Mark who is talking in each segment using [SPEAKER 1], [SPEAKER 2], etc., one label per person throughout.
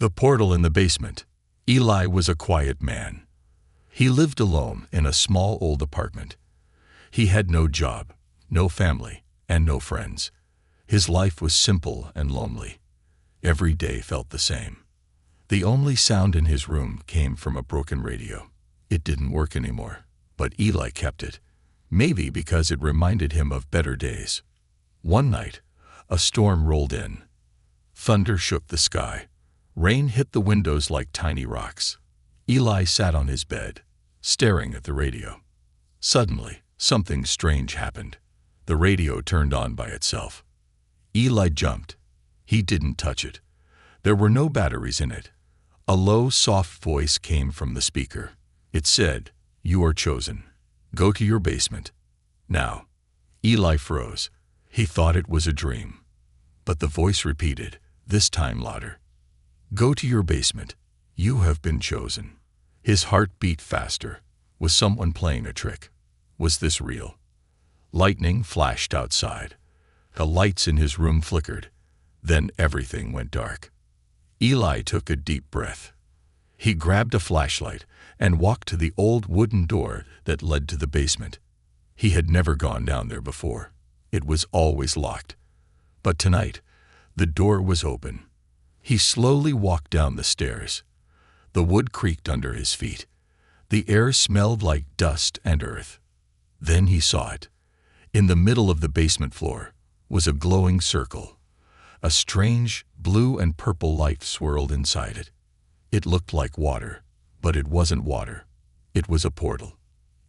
[SPEAKER 1] The portal in the basement. Eli was a quiet man. He lived alone in a small old apartment. He had no job, no family, and no friends. His life was simple and lonely. Every day felt the same. The only sound in his room came from a broken radio. It didn't work anymore, but Eli kept it, maybe because it reminded him of better days. One night, a storm rolled in. Thunder shook the sky. Rain hit the windows like tiny rocks. Eli sat on his bed, staring at the radio. Suddenly, something strange happened. The radio turned on by itself. Eli jumped. He didn't touch it. There were no batteries in it. A low, soft voice came from the speaker. It said, "You are chosen. Go to your basement. Now." Eli froze. He thought it was a dream. But the voice repeated, this time louder. "Go to your basement. You have been chosen." His heart beat faster. Was someone playing a trick? Was this real? Lightning flashed outside. The lights in his room flickered. Then everything went dark. Eli took a deep breath. He grabbed a flashlight and walked to the old wooden door that led to the basement. He had never gone down there before. It was always locked. But tonight, the door was open. He slowly walked down the stairs. The wood creaked under his feet. The air smelled like dust and earth. Then he saw it. In the middle of the basement floor was a glowing circle. A strange blue and purple light swirled inside it. It looked like water, but it wasn't water. It was a portal.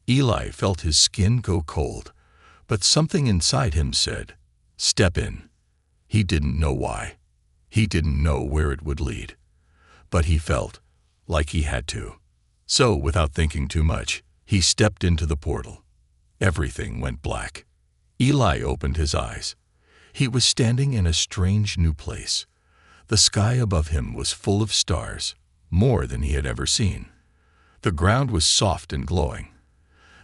[SPEAKER 1] Eli felt his skin go cold, but something inside him said, "Step in." He didn't know why. He didn't know where it would lead. But he felt like he had to. So, without thinking too much, he stepped into the portal. Everything went black. Eli opened his eyes. He was standing in a strange new place. The sky above him was full of stars, more than he had ever seen. The ground was soft and glowing.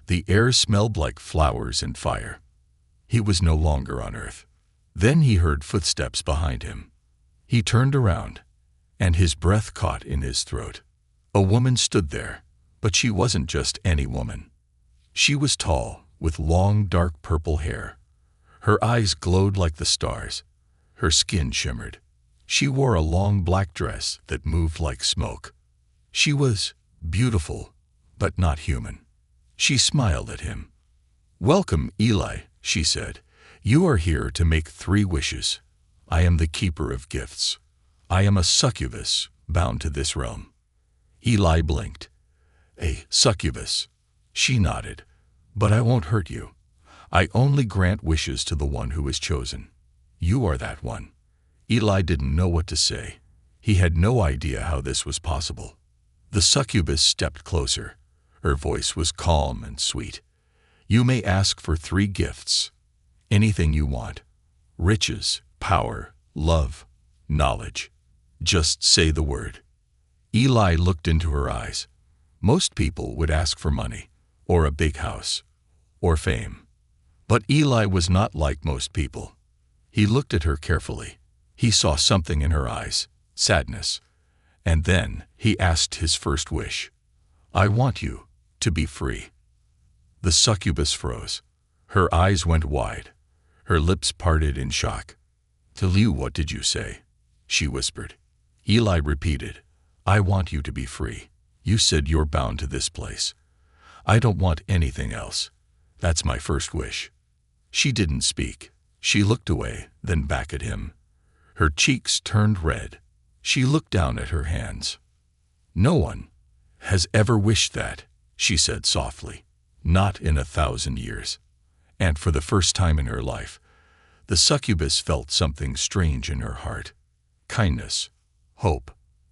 [SPEAKER 1] The air smelled like flowers and fire. He was no longer on Earth. Then he heard footsteps behind him. He turned around, and his breath caught in his throat. A woman stood there, but she wasn't just any woman. She was tall, with long, dark purple hair. Her eyes glowed like the stars. Her skin shimmered. She wore a long black dress that moved like smoke. She was beautiful, but not human. She smiled at him. "Welcome, Eli," she said. "You are here to make 3 wishes. I am the keeper of gifts. I am a succubus bound to this realm." Eli blinked. "A succubus?" She nodded. "But I won't hurt you. I only grant wishes to the one who is chosen. You are that one." Eli didn't know what to say. He had no idea how this was possible. The succubus stepped closer. Her voice was calm and sweet. "You may ask for 3 gifts. Anything you want. Riches, power, love, knowledge. Just say the word." Eli looked into her eyes. Most people would ask for money, or a big house, or fame. But Eli was not like most people. He looked at her carefully. He saw something in her eyes, sadness. And then he asked his first wish. "I want you to be free." The succubus froze. Her eyes went wide. Her lips parted in shock. "Tell you, what did you say?" she whispered. Eli repeated, "I want you to be free. You said you're bound to this place. I don't want anything else. That's my first wish." She didn't speak. She looked away, then back at him. Her cheeks turned red. She looked down at her hands. "No one has ever wished that," she said softly. "Not in 1,000 years." And for the first time in her life, the succubus felt something strange in her heart. Kindness. Hope.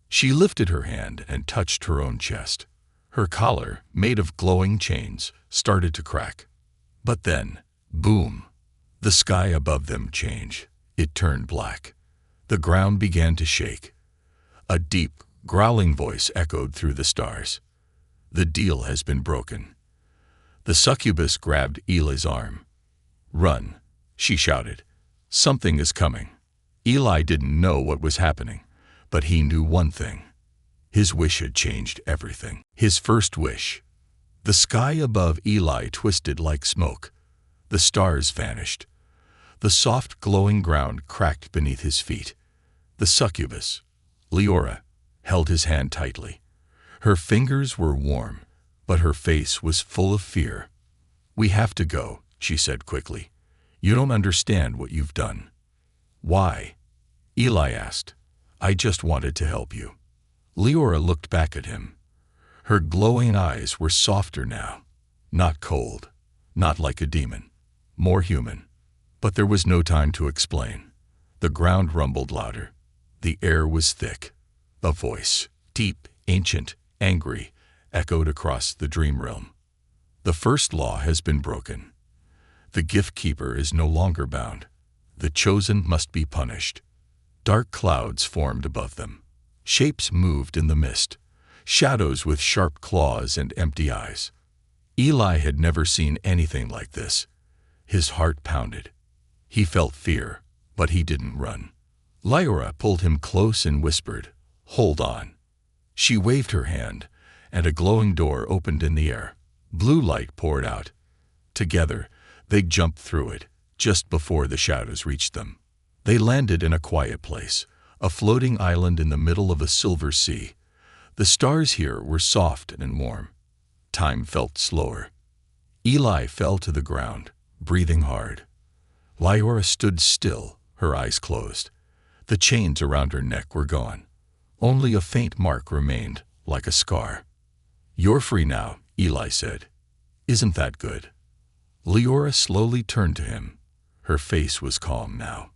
[SPEAKER 1] She lifted her hand and touched her own chest. Her collar, made of glowing chains, started to crack. But then, boom! The sky above them changed. It turned black. The ground began to shake. A deep, growling voice echoed through the stars. "The deal has been broken." The succubus grabbed Eli's arm. "Run," she shouted. "Something is coming." Eli didn't know what was happening, But he knew one thing. His wish had changed everything. His first wish. The sky above Eli twisted like smoke. The stars vanished. The soft, glowing ground cracked beneath his feet. The succubus, Leora, held his hand tightly. Her fingers were warm, but her face was full of fear. "We have to go," she said quickly. "You don't understand what you've done." "Why?" Eli asked. "I just wanted to help you." Leora looked back at him. Her glowing eyes were softer now. Not cold, not like a demon. More human. But there was no time to explain. The ground rumbled louder. The air was thick. A voice, deep, ancient, angry, echoed across the dream realm. "The first law has been broken. The gift keeper is no longer bound. The chosen must be punished." Dark clouds formed above them. Shapes moved in the mist. Shadows with sharp claws and empty eyes. Eli had never seen anything like this. His heart pounded. He felt fear, but he didn't run. Lyra pulled him close and whispered, "Hold on." She waved her hand, and a glowing door opened in the air. Blue light poured out. Together, they jumped through it, just before the shadows reached them. They landed in a quiet place, a floating island in the middle of a silver sea. The stars here were soft and warm. Time felt slower. Eli fell to the ground, breathing hard. Lyra stood still, her eyes closed. The chains around her neck were gone. Only a faint mark remained, like a scar. "You're free now," Eli said. "Isn't that good?" Leora slowly turned to him. Her face was calm now.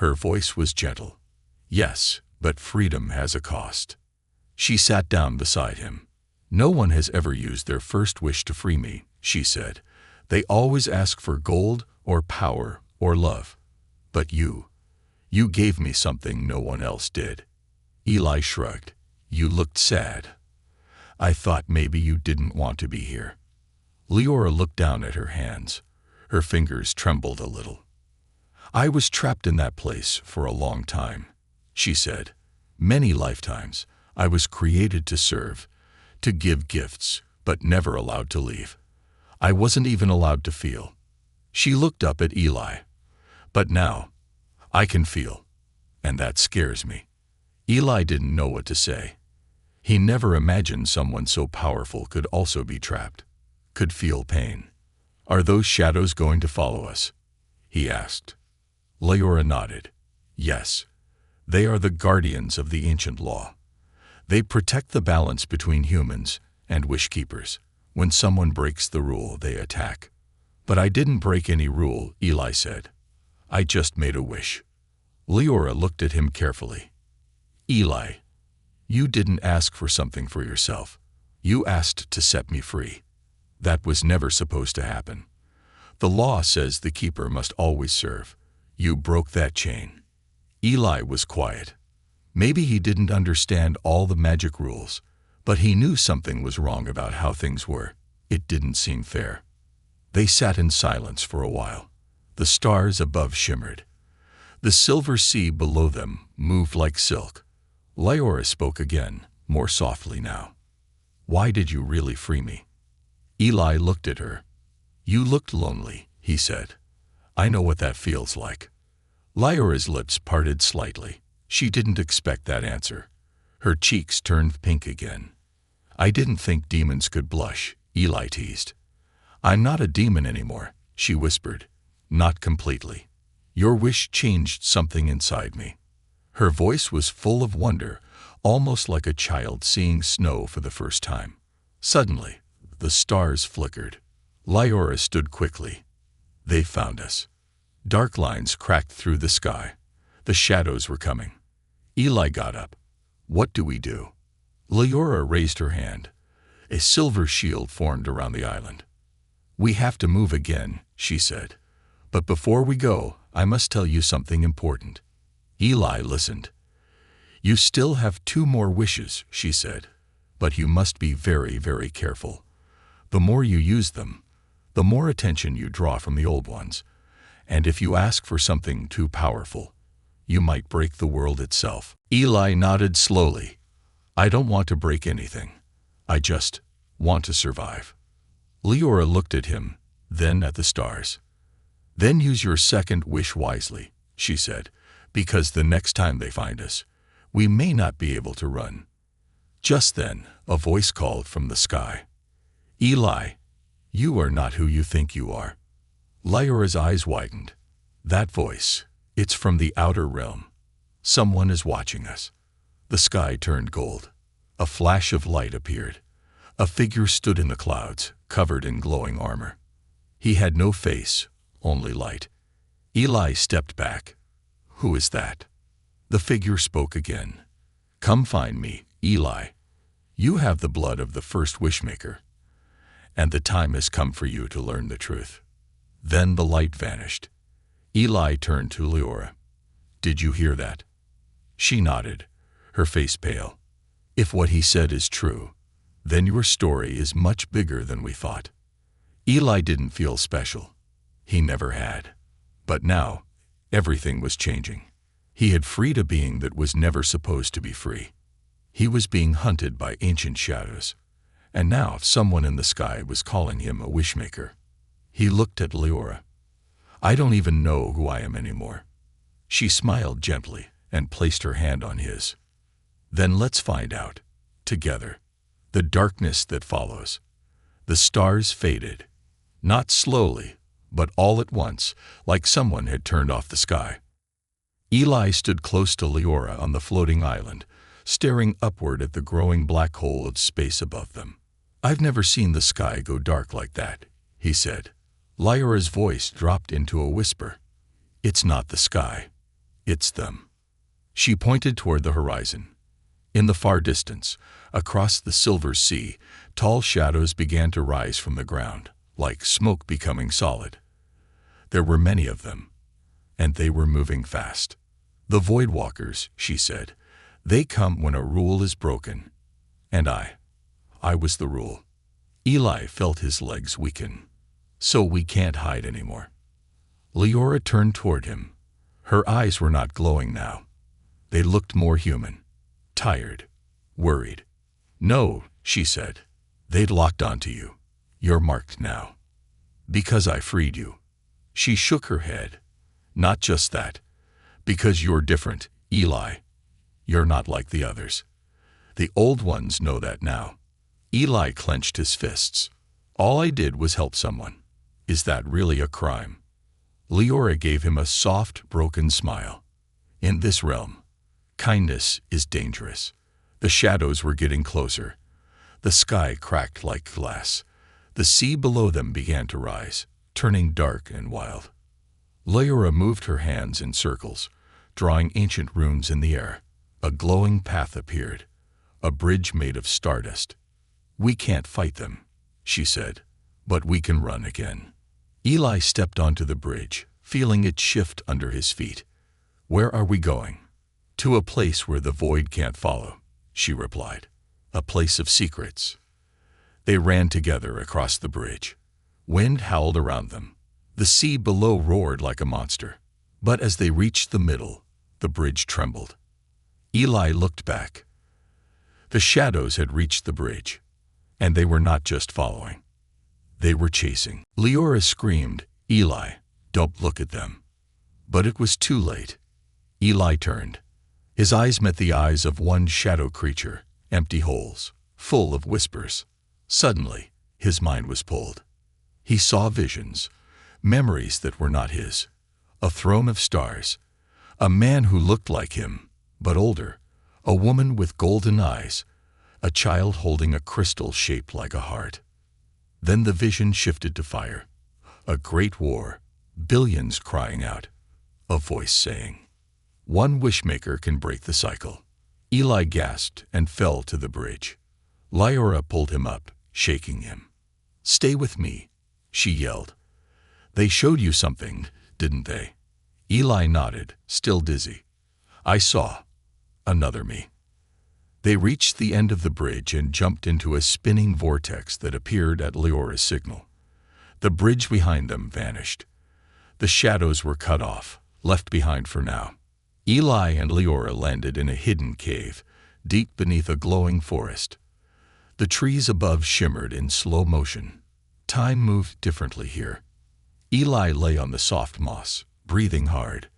[SPEAKER 1] Her voice was gentle. "Yes, but freedom has a cost." She sat down beside him. "No one has ever used their first wish to free me," she said. "They always ask for gold or power or love. But you gave me something no one else did." Eli shrugged. "You looked sad. I thought maybe you didn't want to be here." Leora looked down at her hands. Her fingers trembled a little. "I was trapped in that place for a long time," she said. "Many lifetimes. I was created to serve, to give gifts, but never allowed to leave. I wasn't even allowed to feel." She looked up at Eli. "But now, I can feel, and that scares me." Eli didn't know what to say. He never imagined someone so powerful could also be trapped, could feel pain. "Are those shadows going to follow us?" he asked. Leora nodded. "Yes. They are the guardians of the ancient law. They protect the balance between humans and wish-keepers. When someone breaks the rule, they attack." "But I didn't break any rule," Eli said. "I just made a wish." Leora looked at him carefully. "Eli, you didn't ask for something for yourself. You asked to set me free. That was never supposed to happen. The law says the keeper must always serve. You broke that chain." Eli was quiet. Maybe he didn't understand all the magic rules, but he knew something was wrong about how things were. It didn't seem fair. They sat in silence for a while. The stars above shimmered. The silver sea below them moved like silk. Leora spoke again, more softly now. "Why did you really free me?" Eli looked at her. "You looked lonely," he said. "I know what that feels like." Leora's lips parted slightly. She didn't expect that answer. Her cheeks turned pink again. "I didn't think demons could blush," Eli teased. "I'm not a demon anymore," she whispered. "Not completely. Your wish changed something inside me." Her voice was full of wonder, almost like a child seeing snow for the first time. Suddenly, the stars flickered. Leora stood quickly. "They found us." Dark lines cracked through the sky. The shadows were coming. Eli got up. "What do we do?" Leora raised her hand. A silver shield formed around the island. "We have to move again," she said. "But before we go, I must tell you something important." Eli listened. "You still have 2 more wishes," she said. "But you must be very, very careful. The more you use them, the more attention you draw from the old ones. And if you ask for something too powerful, you might break the world itself." Eli nodded slowly. I don't want to break anything. I just want to survive. Leora looked at him, then at the stars. Then use your second wish wisely, she said, because the next time they find us, we may not be able to run. Just then, a voice called from the sky. Eli, you are not who you think you are. Leora's eyes widened. That voice, it's from the outer realm. Someone is watching us. The sky turned gold. A flash of light appeared. A figure stood in the clouds, covered in glowing armor. He had no face, only light. Eli stepped back. Who is that? The figure spoke again. Come find me, Eli. You have the blood of the first wishmaker, and the time has come for you to learn the truth. Then the light vanished. Eli turned to Leora. Did you hear that? She nodded, her face pale. If what he said is true, then your story is much bigger than we thought. Eli didn't feel special. He never had. But now, everything was changing. He had freed a being that was never supposed to be free. He was being hunted by ancient shadows, and now someone in the sky was calling him a wishmaker. He looked at Leora. I don't even know who I am anymore. She smiled gently and placed her hand on his. Then let's find out, together. The darkness that follows. The stars faded, not slowly, but all at once, like someone had turned off the sky. Eli stood close to Leora on the floating island, staring upward at the growing black hole of space above them. I've never seen the sky go dark like that, he said. Leora's voice dropped into a whisper. It's not the sky. It's them. She pointed toward the horizon. In the far distance, across the silver sea, tall shadows began to rise from the ground, like smoke becoming solid. There were many of them, and they were moving fast. The Void Walkers, she said. They come when a rule is broken. And I was the rule. Eli felt his legs weaken. So we can't hide anymore. Leora turned toward him. Her eyes were not glowing now. They looked more human. Tired. Worried. No, she said. They'd locked onto you. You're marked now. Because I freed you. She shook her head. Not just that. Because you're different, Eli. You're not like the others. The old ones know that now. Eli clenched his fists. All I did was help someone. Is that really a crime? Leora gave him a soft, broken smile. In this realm, kindness is dangerous. The shadows were getting closer. The sky cracked like glass. The sea below them began to rise, turning dark and wild. Leora moved her hands in circles, drawing ancient runes in the air. A glowing path appeared, a bridge made of stardust. We can't fight them, she said, but we can run again. Eli stepped onto the bridge, feeling it shift under his feet. Where are we going? To a place where the void can't follow, she replied. A place of secrets. They ran together across the bridge. Wind howled around them. The sea below roared like a monster. But as they reached the middle, the bridge trembled. Eli looked back. The shadows had reached the bridge, and they were not just following. They were chasing. Leora screamed, Eli, don't look at them. But it was too late. Eli turned. His eyes met the eyes of one shadow creature, empty holes, full of whispers. Suddenly, his mind was pulled. He saw visions, memories that were not his. A throne of stars, a man who looked like him, but older, a woman with golden eyes, a child holding a crystal shaped like a heart. Then the vision shifted to fire. A great war, billions crying out, a voice saying, one wishmaker can break the cycle. Eli gasped and fell to the bridge. Leora pulled him up, shaking him. Stay with me, she yelled. They showed you something, didn't they? Eli nodded, still dizzy. I saw another me. They reached the end of the bridge and jumped into a spinning vortex that appeared at Leora's signal. The bridge behind them vanished. The shadows were cut off, left behind for now. Eli and Leora landed in a hidden cave, deep beneath a glowing forest. The trees above shimmered in slow motion. Time moved differently here. Eli lay on the soft moss, breathing hard.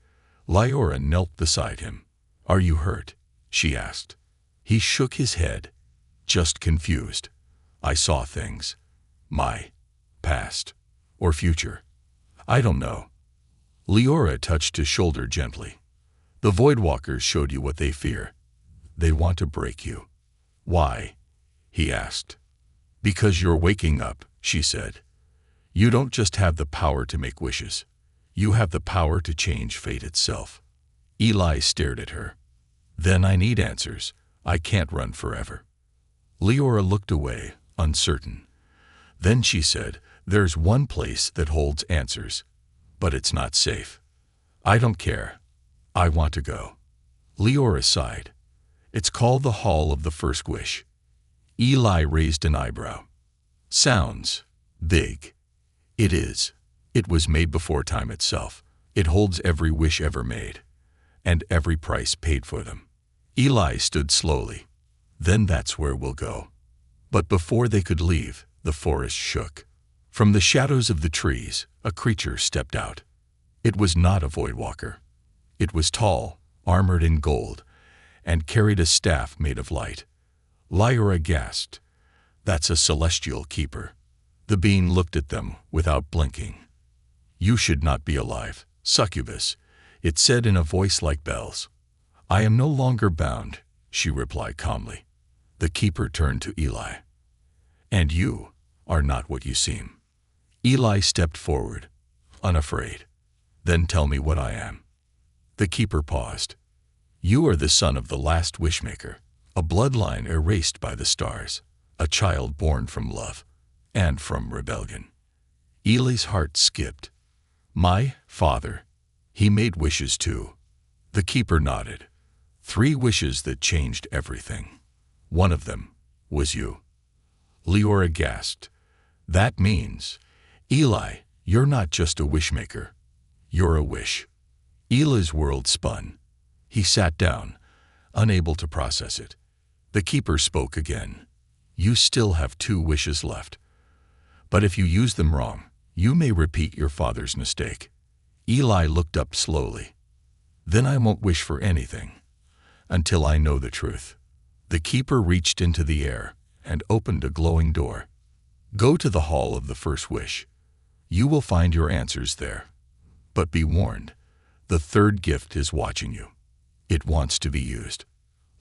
[SPEAKER 1] Leora knelt beside him. "Are you hurt?" she asked. He shook his head, just confused. "I saw things. My past or future. I don't know." Leora touched his shoulder gently. "The Voidwalkers showed you what they fear. They want to break you." "Why?" he asked. "Because you're waking up," she said. "You don't just have the power to make wishes. You have the power to change fate itself." Eli stared at her. "Then I need answers. I can't run forever." Leora looked away, uncertain. Then she said, "There's one place that holds answers, but it's not safe. I don't care. I want to go." Leora sighed. "It's called the Hall of the First Wish." Eli raised an eyebrow. "Sounds big." "It is. It was made before time itself. It holds every wish ever made, and every price paid for them." Eli stood slowly. "Then that's where we'll go." But before they could leave, the forest shook. From the shadows of the trees, a creature stepped out. It was not a Voidwalker. It was tall, armored in gold, and carried a staff made of light. Leora gasped. "That's a celestial keeper." The being looked at them without blinking. "You should not be alive, Succubus," it said in a voice like bells. "I am no longer bound," she replied calmly. The keeper turned to Eli. "And you are not what you seem." Eli stepped forward, unafraid. "Then tell me what I am." The keeper paused. "You are the son of the last wishmaker, a bloodline erased by the stars, a child born from love and from rebellion." Eli's heart skipped. "My father, he made wishes too." The keeper nodded. 3 wishes that changed everything. One of them was you." Leora gasped. "That means, Eli, you're not just a wishmaker. You're a wish." Eli's world spun. He sat down, unable to process it. The keeper spoke again. "You still have 2 wishes left. But if you use them wrong, you may repeat your father's mistake." Eli looked up slowly. "Then I won't wish for anything until I know the truth." The keeper reached into the air and opened a glowing door. "Go to the Hall of the First Wish. You will find your answers there. But be warned, the 3rd gift is watching you. It wants to be used."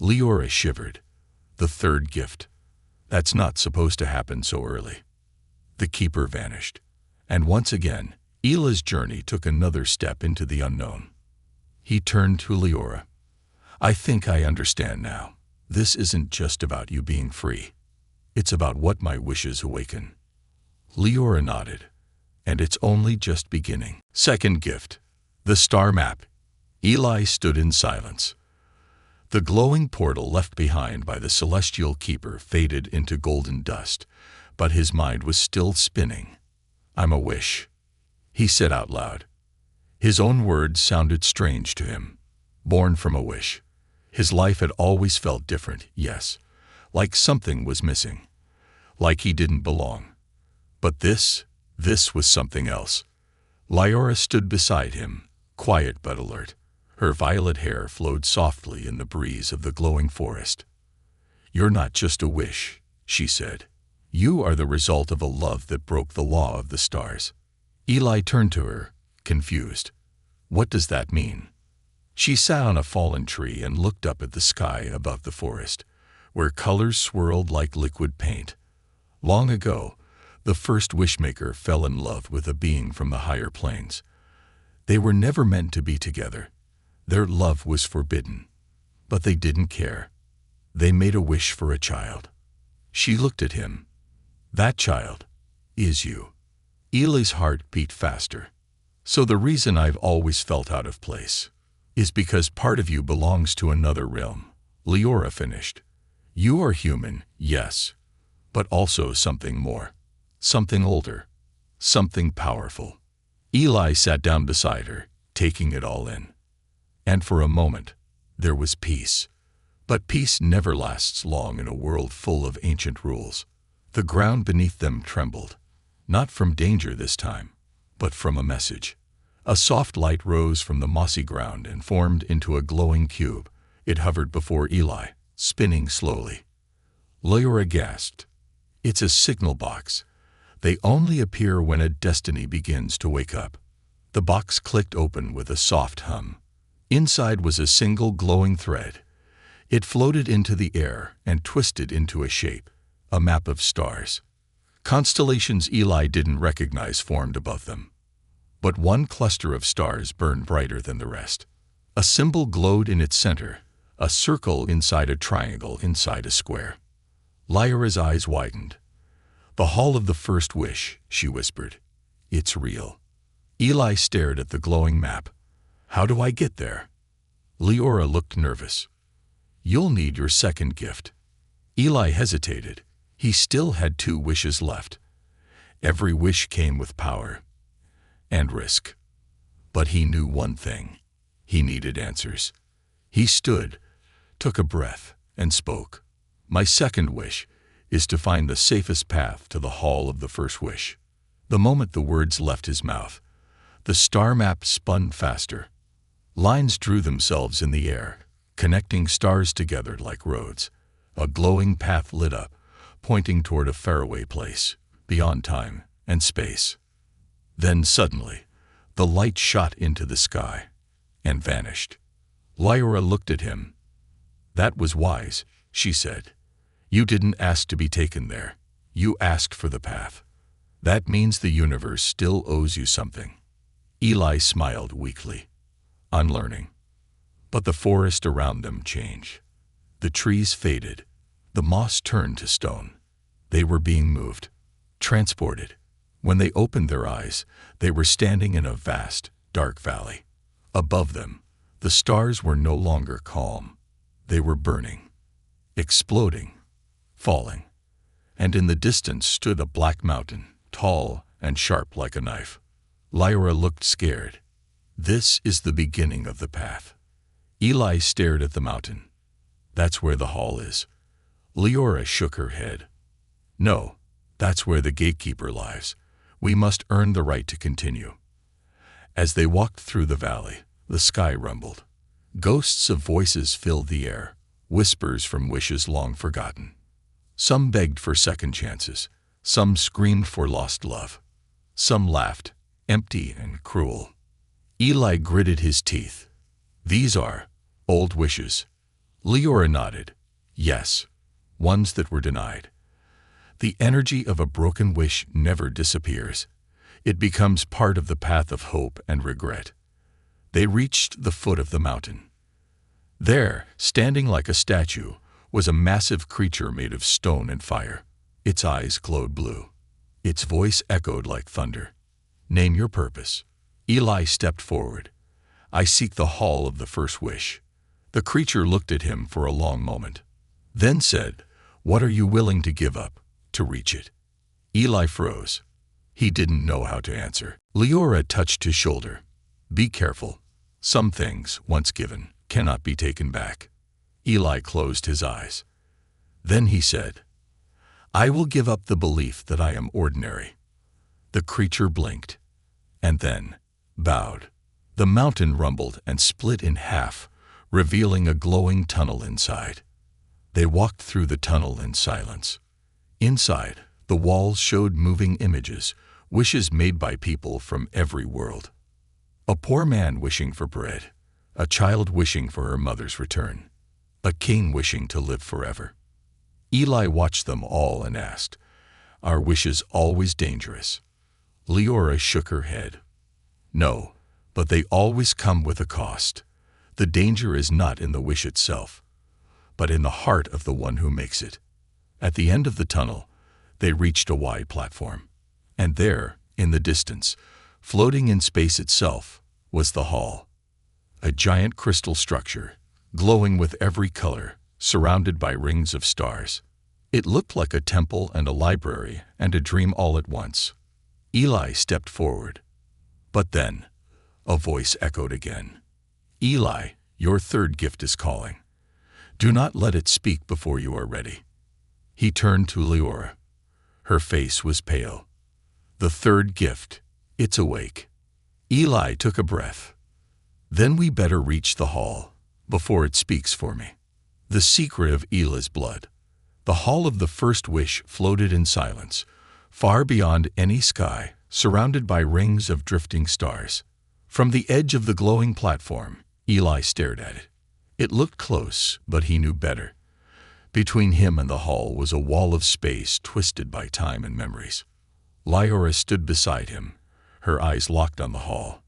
[SPEAKER 1] Leora shivered. The 3rd gift. That's not supposed to happen so early. The keeper vanished. And once again, Eli's journey took another step into the unknown. He turned to Leora. "I think I understand now. This isn't just about you being free. It's about what my wishes awaken." Leora nodded. "And it's only just beginning." 2nd gift. The star map. Eli stood in silence. The glowing portal left behind by the celestial keeper faded into golden dust, but his mind was still spinning. "I'm a wish," he said out loud. His own words sounded strange to him. Born from a wish. His life had always felt different, yes, like something was missing, like he didn't belong. But this was something else. Leora stood beside him, quiet but alert. Her violet hair flowed softly in the breeze of the glowing forest. "You're not just a wish," she said. "You are the result of a love that broke the law of the stars." Eli turned to her, confused. "What does that mean?" She sat on a fallen tree and looked up at the sky above the forest, where colors swirled like liquid paint. Long ago, the first wishmaker fell in love with a being from the higher planes. They were never meant to be together. Their love was forbidden. But they didn't care. They made a wish for a child. She looked at him. "That child is you." Eli's heart beat faster. "So the reason I've always felt out of place is because part of you belongs to another realm," Leora finished. "You are human, yes, but also something more, something older, something powerful." Eli sat down beside her, taking it all in. And for a moment, there was peace. But peace never lasts long in a world full of ancient rules. The ground beneath them trembled, not from danger this time, but from a message. A soft light rose from the mossy ground and formed into a glowing cube. It hovered before Eli, spinning slowly. Lyra gasped. It's a signal box. They only appear when a destiny begins to wake up. The box clicked open with a soft hum. Inside was a single glowing thread. It floated into the air and twisted into a shape, a map of stars. Constellations Eli didn't recognize formed above them. But one cluster of stars burned brighter than the rest. A symbol glowed in its center, a circle inside a triangle inside a square. Lyra's eyes widened. "The Hall of the First Wish," she whispered. "It's real." Eli stared at the glowing map. "How do I get there?" Lyra looked nervous. "You'll need your second gift." Eli hesitated. He still had 2 wishes left. Every wish came with power and risk. But he knew one thing. He needed answers. He stood, took a breath, and spoke. "My second wish is to find the safest path to the Hall of the First Wish." The moment the words left his mouth, the star map spun faster. Lines drew themselves in the air, connecting stars together like roads. A glowing path lit up, pointing toward a faraway place, beyond time and space. Then suddenly, the light shot into the sky and vanished. Lyra looked at him. "That was wise," she said. "You didn't ask to be taken there. You asked for the path. That means the universe still owes you something." Eli smiled weakly. "Unlearning." But the forest around them changed. The trees faded. The moss turned to stone. They were being moved, transported. When they opened their eyes, they were standing in a vast, dark valley. Above them, the stars were no longer calm. They were burning, exploding, falling. And in the distance stood a black mountain, tall and sharp like a knife. Lyra looked scared. "This is the beginning of the path." Eli stared at the mountain. "That's where the hall is." Lyra shook her head. "No, that's where the gatekeeper lies. We must earn the right to continue." As they walked through the valley, the sky rumbled. Ghosts of voices filled the air, whispers from wishes long forgotten. Some begged for second chances. Some screamed for lost love. Some laughed, empty and cruel. Eli gritted his teeth. "These are old wishes." Lyra nodded. "Yes, ones that were denied." The energy of a broken wish never disappears. It becomes part of the path of hope and regret. They reached the foot of the mountain. There, standing like a statue, was a massive creature made of stone and fire. Its eyes glowed blue. Its voice echoed like thunder. "Name your purpose." Eli stepped forward. "I seek the Hall of the First Wish." The creature looked at him for a long moment, then said, "What are you willing to give up to reach it?" Eli froze. He didn't know how to answer. Lyra touched his shoulder. "Be careful. Some things, once given, cannot be taken back." Eli closed his eyes. Then he said, "I will give up the belief that I am ordinary." The creature blinked, and then bowed. The mountain rumbled and split in half, revealing a glowing tunnel inside. They walked through the tunnel in silence. Inside, the walls showed moving images, wishes made by people from every world. A poor man wishing for bread, a child wishing for her mother's return, a king wishing to live forever. Eli watched them all and asked, "Are wishes always dangerous?" Lyra shook her head. "No, but they always come with a cost. The danger is not in the wish itself, but in the heart of the one who makes it." At the end of the tunnel, they reached a wide platform. And there, in the distance, floating in space itself, was the hall. A giant crystal structure, glowing with every color, surrounded by rings of stars. It looked like a temple and a library and a dream all at once. Eli stepped forward. But then, a voice echoed again. "Eli, Your third gift is calling. Do not let it speak before you are ready." He turned to Leora. Her face was pale. "The third gift, it's awake." Eli took a breath. "Then we better reach the hall, before it speaks for me." The secret of Eli's blood. The hall of the first wish floated in silence, far beyond any sky, surrounded by rings of drifting stars. From the edge of the glowing platform, Eli stared at it. It looked close, but he knew better. Between him and the hall was a wall of space twisted by time and memories. Leora stood beside him, her eyes locked on the hall.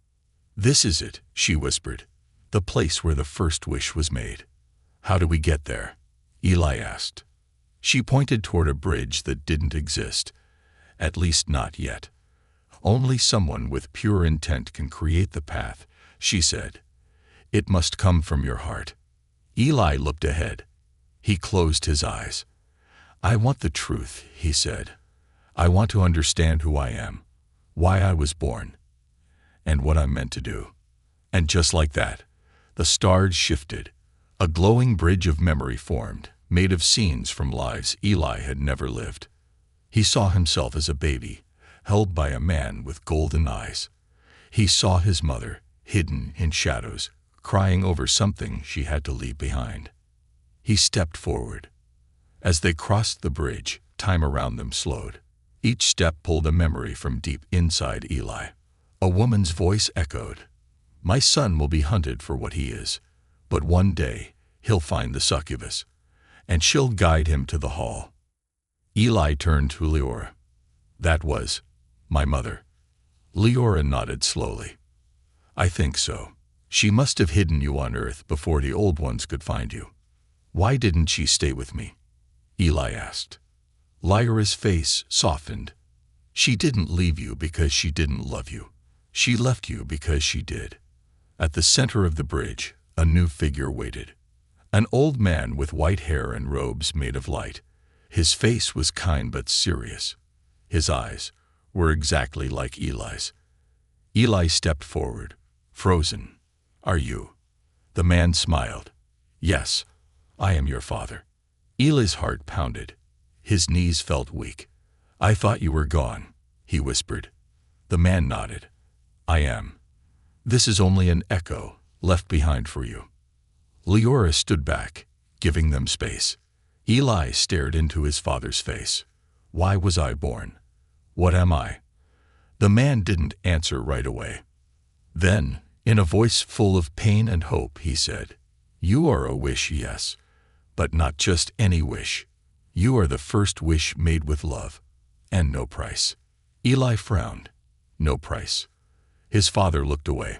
[SPEAKER 1] "This is it," she whispered, "the place where the first wish was made." "How do we get there?" Eli asked. She pointed toward a bridge that didn't exist, at least not yet. "Only someone with pure intent can create the path," she said. "It must come from your heart." Eli looked ahead. He closed his eyes. "I want the truth," he said. "I want to understand who I am, why I was born, and what I'm meant to do." And just like that, the stars shifted. A glowing bridge of memory formed, made of scenes from lives Eli had never lived. He saw himself as a baby, held by a man with golden eyes. He saw his mother, hidden in shadows, crying over something she had to leave behind. He stepped forward. As they crossed the bridge, time around them slowed. Each step pulled a memory from deep inside Eli. A woman's voice echoed, "My son will be hunted for what he is, but one day he'll find the succubus, and she'll guide him to the hall." Eli turned to Leora. "That was my mother." Leora nodded slowly. "I think so. She must have hidden you on Earth before the old ones could find you." "Why didn't she stay with me?" Eli asked. Leora's face softened. "She didn't leave you because she didn't love you. She left you because she did." At the center of the bridge, a new figure waited. An old man with white hair and robes made of light. His face was kind but serious. His eyes were exactly like Eli's. Eli stepped forward, frozen. "Are you?" The man smiled. "Yes, I am your father." Eli's heart pounded. His knees felt weak. "I thought you were gone," he whispered. The man nodded. "I am. This is only an echo left behind for you." Leora stood back, giving them space. Eli stared into his father's face. "Why was I born? What am I?" The man didn't answer right away. Then, in a voice full of pain and hope, he said, "You are a wish, yes, but not just any wish. You are the first wish made with love, and no price." Eli frowned. "No price." His father looked away.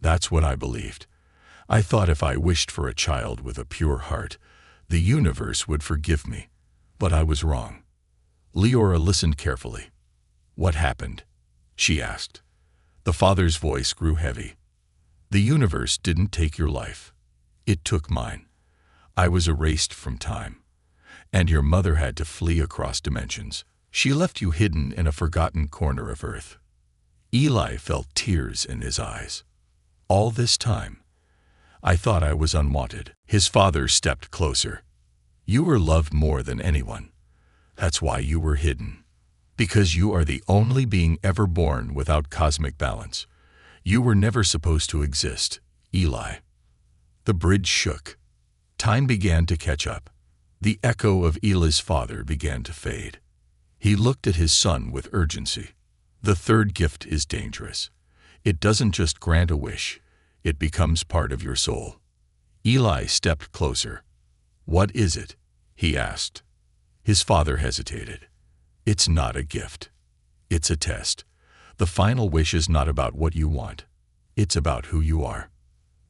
[SPEAKER 1] "That's what I believed. I thought if I wished for a child with a pure heart, the universe would forgive me, but I was wrong." Leora listened carefully. "What happened?" she asked. The father's voice grew heavy. "The universe didn't take your life. It took mine. I was erased from time. And your mother had to flee across dimensions. She left you hidden in a forgotten corner of Earth." Eli felt tears in his eyes. "All this time, I thought I was unwanted." His father stepped closer. "You were loved more than anyone. That's why you were hidden. Because you are the only being ever born without cosmic balance. You were never supposed to exist, Eli." The bridge shook. Time began to catch up. The echo of Eli's father began to fade. He looked at his son with urgency. "The third gift is dangerous. It doesn't just grant a wish, it becomes part of your soul." Eli stepped closer. "What is it?" he asked. His father hesitated. "It's not a gift. It's a test. The final wish is not about what you want. It's about who you are."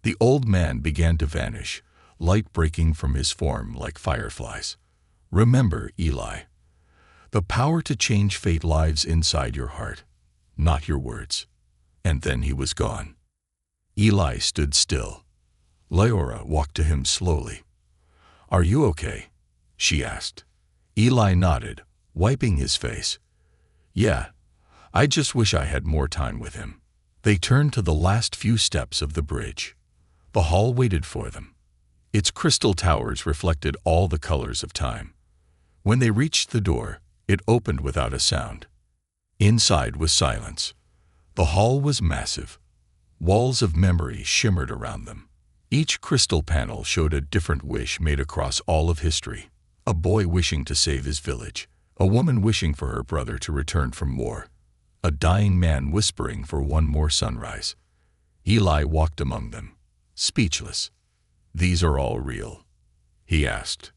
[SPEAKER 1] The old man began to vanish, light breaking from his form like fireflies. "Remember, Eli, the power to change fate lies inside your heart, not your words." And then he was gone. Eli stood still. Leora walked to him slowly. "Are you okay?" she asked. Eli nodded, wiping his face. "Yeah, I just wish I had more time with him." They turned to the last few steps of the bridge. The hall waited for them. Its crystal towers reflected all the colors of time. When they reached the door, it opened without a sound. Inside was silence. The hall was massive. Walls of memory shimmered around them. Each crystal panel showed a different wish made across all of history. A boy wishing to save his village. A woman wishing for her brother to return from war. A dying man whispering for one more sunrise. Eli walked among them, speechless. "These are all real?" he asked.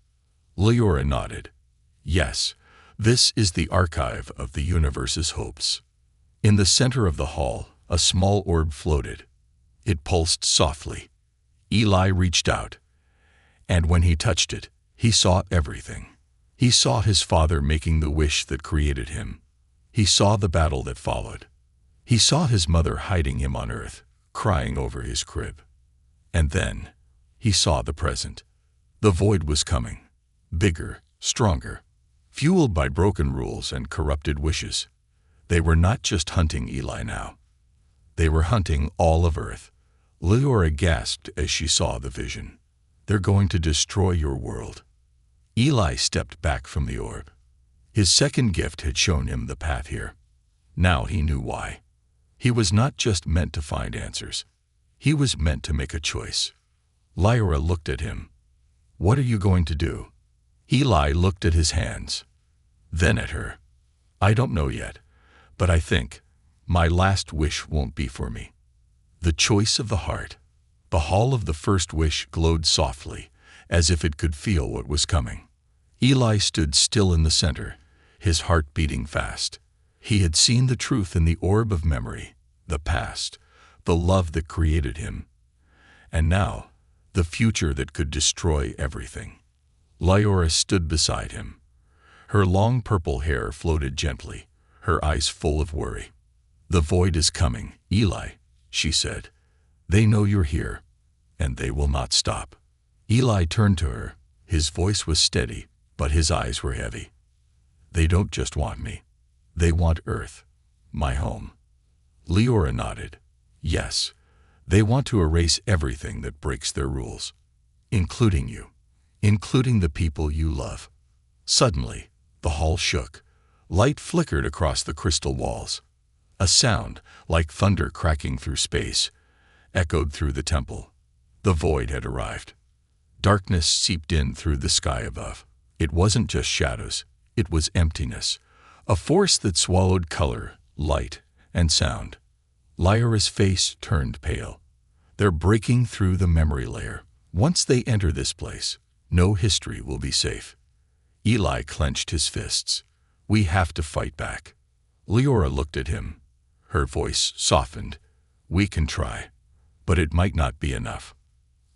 [SPEAKER 1] Leora nodded. "Yes, this is the archive of the universe's hopes." In the center of the hall, a small orb floated. It pulsed softly. Eli reached out, and when he touched it, he saw everything. He saw his father making the wish that created him. He saw the battle that followed. He saw his mother hiding him on Earth, crying over his crib. And then, he saw the present. The void was coming, bigger, stronger, fueled by broken rules and corrupted wishes. They were not just hunting Eli now. They were hunting all of Earth. Leora gasped as she saw the vision. "They're going to destroy your world." Eli stepped back from the orb. His second gift had shown him the path here. Now he knew why. He was not just meant to find answers. He was meant to make a choice. Lyra looked at him. "What are you going to do?" Eli looked at his hands, then at her. "I don't know yet, but I think my last wish won't be for me." The choice of the heart. The hall of the first wish glowed softly, as if it could feel what was coming. Eli stood still in the center, his heart beating fast. He had seen the truth in the orb of memory, the past, the love that created him. And now, the future that could destroy everything. Lyra stood beside him. Her long purple hair floated gently, her eyes full of worry. "The void is coming, Eli," she said. "They know you're here, and they will not stop." Eli turned to her. His voice was steady, but his eyes were heavy. "They don't just want me. They want Earth, my home." Leora nodded. "Yes, they want to erase everything that breaks their rules, including you, including the people you love." Suddenly, the hall shook. Light flickered across the crystal walls. A sound, like thunder cracking through space, echoed through the temple. The void had arrived. Darkness seeped in through the sky above. It wasn't just shadows, it was emptiness, a force that swallowed color, light, and sound. Lyra's face turned pale. "They're breaking through the memory layer. Once they enter this place, no history will be safe." Eli clenched his fists. "We have to fight back." Leora looked at him. Her voice softened. "We can try, but it might not be enough."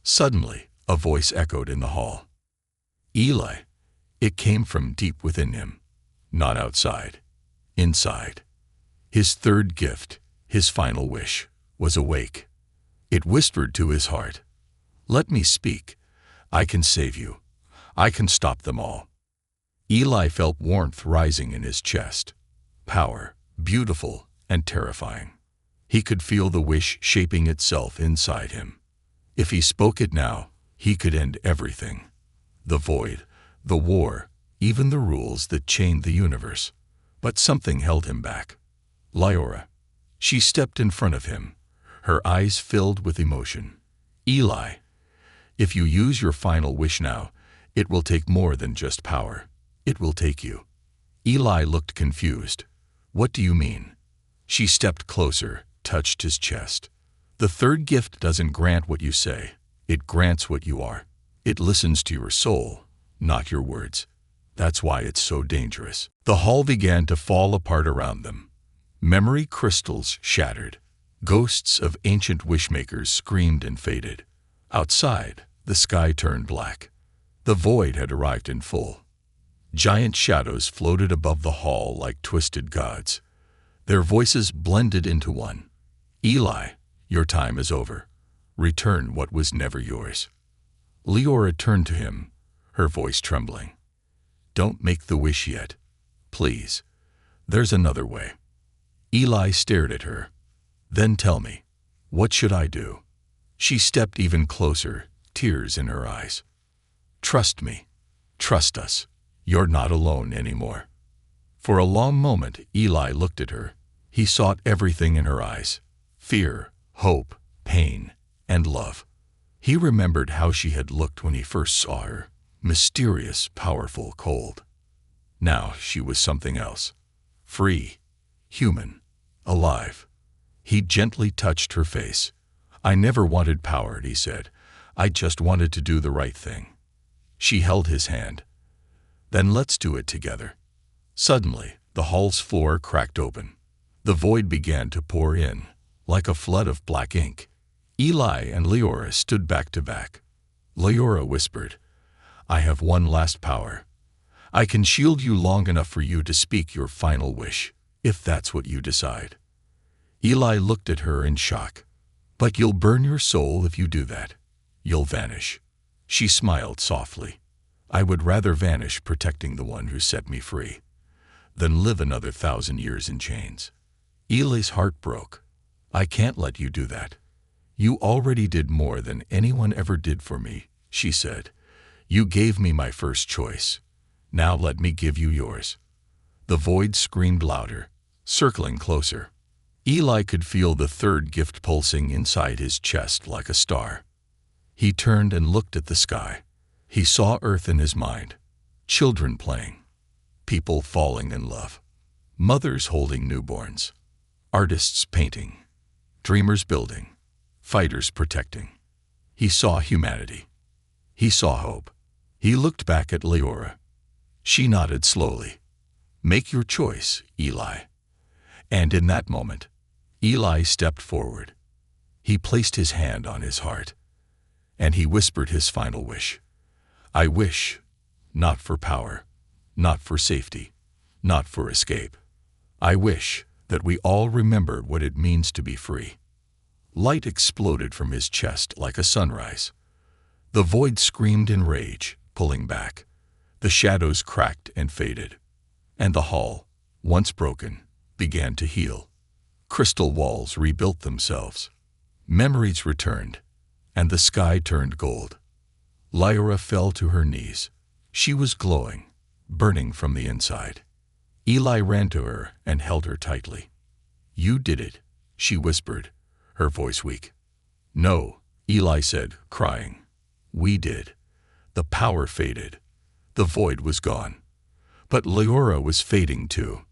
[SPEAKER 1] Suddenly, a voice echoed in the hall. "Eli." It came from deep within him, not outside, inside. His third gift, his final wish, was awake. It whispered to his heart, "Let me speak. I can save you. I can stop them all." Eli felt warmth rising in his chest. Power, beautiful and terrifying. He could feel the wish shaping itself inside him. If he spoke it now, he could end everything. The void, the war, even the rules that chained the universe. But something held him back. Lyra. She stepped in front of him, her eyes filled with emotion. "Eli, if you use your final wish now, it will take more than just power. It will take you." Eli looked confused. "What do you mean?" She stepped closer, touched his chest. "The third gift doesn't grant what you say. It grants what you are. It listens to your soul, not your words. That's why it's so dangerous." The hall began to fall apart around them. Memory crystals shattered. Ghosts of ancient wishmakers screamed and faded. Outside, the sky turned black. The void had arrived in full. Giant shadows floated above the hall like twisted gods. Their voices blended into one. "Eli, your time is over. Return what was never yours." Leora turned to him, her voice trembling. "Don't make the wish yet. Please. There's another way." Eli stared at her. "Then tell me, what should I do?" She stepped even closer, tears in her eyes. "Trust me. Trust us. You're not alone anymore." For a long moment, Eli looked at her. He sought everything in her eyes: fear, hope, pain, and love. He remembered how she had looked when he first saw her: mysterious, powerful, cold. Now she was something else. Free, human, alive. He gently touched her face. "I never wanted power," he said. "I just wanted to do the right thing." She held his hand. "Then let's do it together." Suddenly, the hall's floor cracked open. The void began to pour in, like a flood of black ink. Eli and Leora stood back to back. Leora whispered, "I have one last power. I can shield you long enough for you to speak your final wish, if that's what you decide." Eli looked at her in shock. "But you'll burn your soul if you do that. You'll vanish." She smiled softly. "I would rather vanish protecting the one who set me free than live another 1,000 years in chains." Eli's heart broke. "I can't let you do that. You already did more than anyone ever did for me," she said. "You gave me my first choice. Now let me give you yours." The void screamed louder, circling closer. Eli could feel the third gift pulsing inside his chest like a star. He turned and looked at the sky. He saw Earth in his mind: children playing, people falling in love, mothers holding newborns, artists painting, dreamers building, fighters protecting. He saw humanity. He saw hope. He looked back at Leora. She nodded slowly. "Make your choice, Eli." And in that moment, Eli stepped forward. He placed his hand on his heart, and he whispered his final wish. "I wish, not for power, not for safety, not for escape. I wish that we all remember what it means to be free." Light exploded from his chest like a sunrise. The void screamed in rage, pulling back. The shadows cracked and faded, and the hall, once broken, began to heal. Crystal walls rebuilt themselves. Memories returned, and the sky turned gold. Lyra fell to her knees. She was glowing, burning from the inside. Eli ran to her and held her tightly. "You did it," she whispered, her voice weak. "No," Eli said, crying. "We did." The power faded. The void was gone. But Leora was fading too.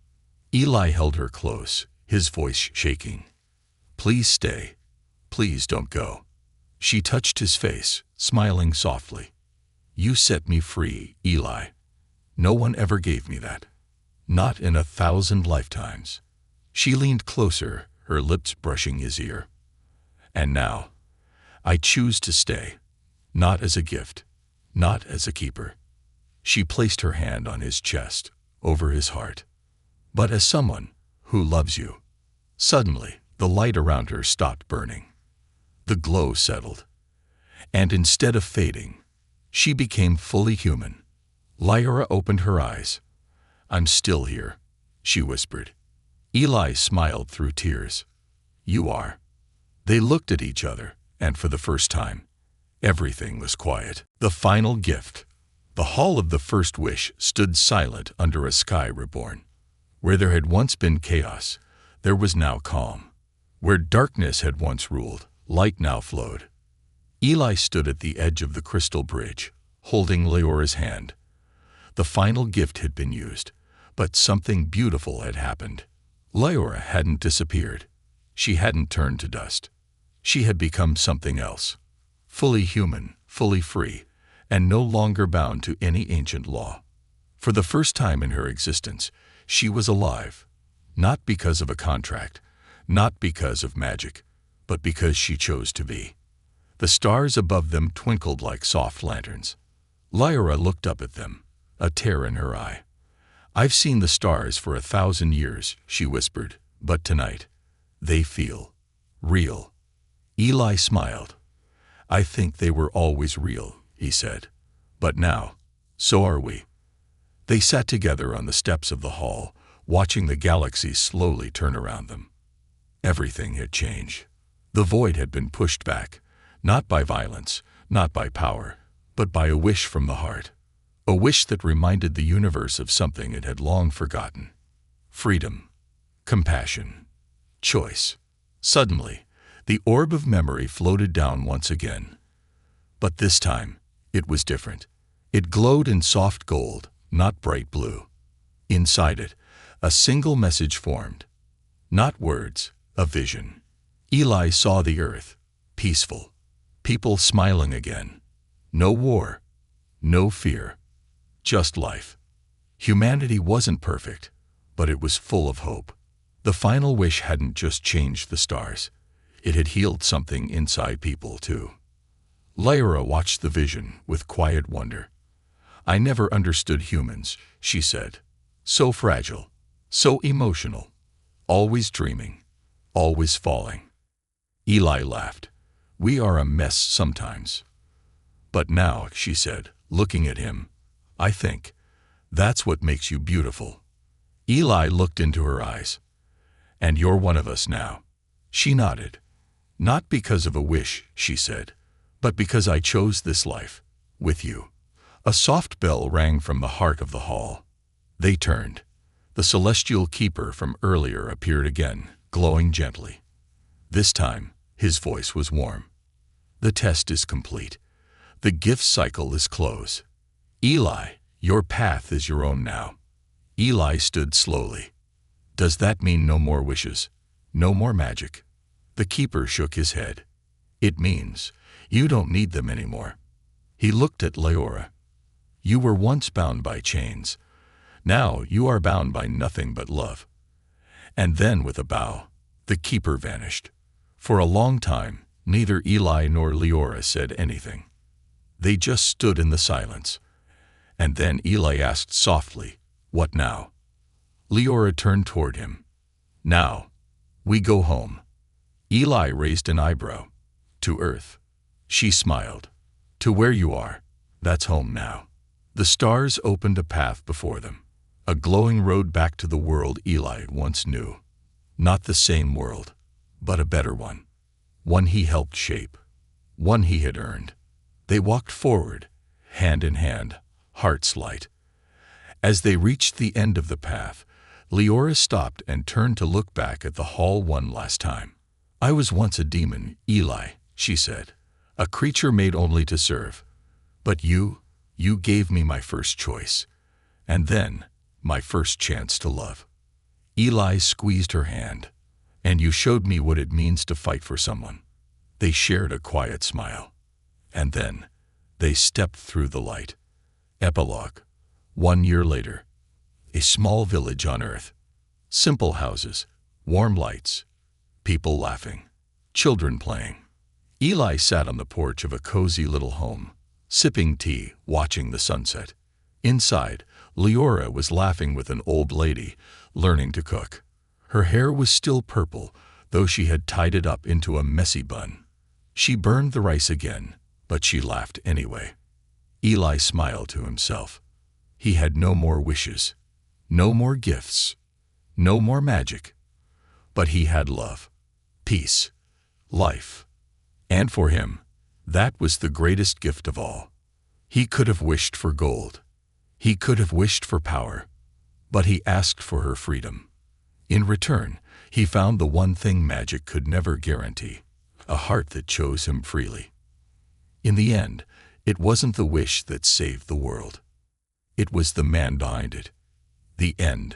[SPEAKER 1] Eli held her close, his voice shaking. "Please stay. Please don't go." She touched his face, smiling softly. "You set me free, Eli. No one ever gave me that. Not in 1,000 lifetimes." She leaned closer, her lips brushing his ear. "And now, I choose to stay, not as a gift, not as a keeper." She placed her hand on his chest, over his heart. "But as someone who loves you." Suddenly, the light around her stopped burning. The glow settled, and instead of fading, she became fully human. Lyra opened her eyes. "I'm still here," she whispered. Eli smiled through tears. "You are." They looked at each other, and for the first time, everything was quiet. The final gift. The hall of the first wish stood silent under a sky reborn. Where there had once been chaos, there was now calm. Where darkness had once ruled, light now flowed. Eli stood at the edge of the crystal bridge, holding Leora's hand. The final gift had been used, but something beautiful had happened. Leora hadn't disappeared. She hadn't turned to dust. She had become something else. Fully human, fully free, and no longer bound to any ancient law. For the first time in her existence, she was alive. Not because of a contract, not because of magic, but because she chose to be. The stars above them twinkled like soft lanterns. Lyra looked up at them, a tear in her eye. "I've seen the stars for 1,000 years," she whispered, "but tonight, they feel real." Eli smiled. "I think they were always real," he said. "But now, so are we." They sat together on the steps of the hall, watching the galaxy slowly turn around them. Everything had changed. The void had been pushed back. Not by violence, not by power, but by a wish from the heart. A wish that reminded the universe of something it had long forgotten. Freedom, compassion, choice. Suddenly, the orb of memory floated down once again. But this time, it was different. It glowed in soft gold, not bright blue. Inside it, a single message formed. Not words, a vision. Eli saw the earth, peaceful, people smiling again. No war, no fear, just life. Humanity wasn't perfect, but it was full of hope. The final wish hadn't just changed the stars. It had healed something inside people, too. Lyra watched the vision with quiet wonder. I never understood humans, she said. So fragile, so emotional, always dreaming, always falling. Eli laughed. We are a mess sometimes. But now, she said, looking at him, I think that's what makes you beautiful. Eli looked into her eyes. And you're one of us now. She nodded. Not because of a wish, she said, but because I chose this life, with you. A soft bell rang from the heart of the hall. They turned. The celestial keeper from earlier appeared again, glowing gently. This time, his voice was warm. The test is complete. The gift cycle is closed. Eli, your path is your own now. Eli stood slowly. Does that mean no more wishes? No more magic? The keeper shook his head. It means you don't need them anymore. He looked at Lyra. You were once bound by chains. Now you are bound by nothing but love. And then with a bow, the keeper vanished. For a long time, neither Eli nor Lyra said anything. They just stood in the silence. And then Eli asked softly, What now? Lyra turned toward him. Now, we go home. Eli raised an eyebrow. To Earth. She smiled. To where you are. That's home now. The stars opened a path before them. A glowing road back to the world Eli once knew. Not the same world, but a better one. One he helped shape. One he had earned. They walked forward, hand in hand, hearts light. As they reached the end of the path, Lyra stopped and turned to look back at the hall one last time. I was once a demon, Eli, she said, a creature made only to serve. But you gave me my first choice, and then my first chance to love. Eli squeezed her hand, and you showed me what it means to fight for someone. They shared a quiet smile, and then they stepped through the light. Epilogue. 1 year later. A small village on Earth. Simple houses, warm lights, people laughing, children playing. Eli sat on the porch of a cozy little home, sipping tea, watching the sunset. Inside, Lyra was laughing with an old lady, learning to cook. Her hair was still purple, though she had tied it up into a messy bun. She burned the rice again, but she laughed anyway. Eli smiled to himself. He had no more wishes, no more gifts, no more magic. But he had love, peace, life. And for him, that was the greatest gift of all. He could have wished for gold. He could have wished for power. But he asked for her freedom. In return, he found the one thing magic could never guarantee, a heart that chose him freely. In the end, it wasn't the wish that saved the world. It was the man behind it. The end.